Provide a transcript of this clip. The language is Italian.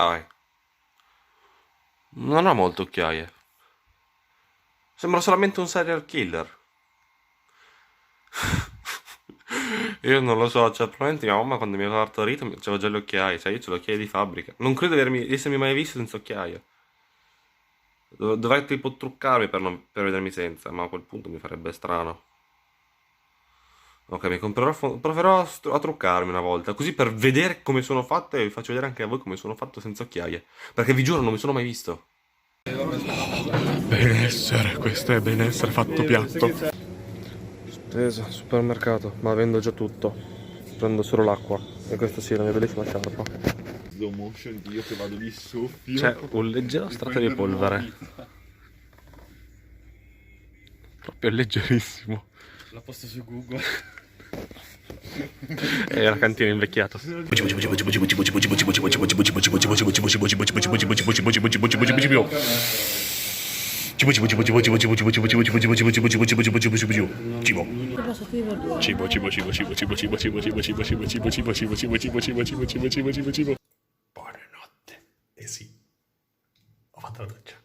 Dai, non ha molte occhiaie. Sembra solamente un serial killer. Io non lo so, cioè, probabilmente mia mamma quando mi aveva partorito c'aveva già le occhiaie, cioè io ho le occhiaie di fabbrica. Non credo di essermi mai visto senza occhiaie. Dovrei tipo truccarmi per vedermi senza, ma a quel punto mi farebbe strano. Ok, proverò a truccarmi una volta, così per vedere come sono fatto e vi faccio vedere anche a voi come sono fatto senza occhiaie. Perché vi giuro, non mi sono mai visto. Benessere, questo è benessere fatto piatto. Spesa, supermercato, ma vendo già tutto. Prendo solo l'acqua. E questa sì, è la mia bellissima sciarpa. Slow motion, io che vado lì soffio. C'è un leggero strato di polvere. Proprio leggerissimo. L'ho posto su Google. È la cantina invecchiata. Buonanotte. Eh sì, ho fatto la doccia.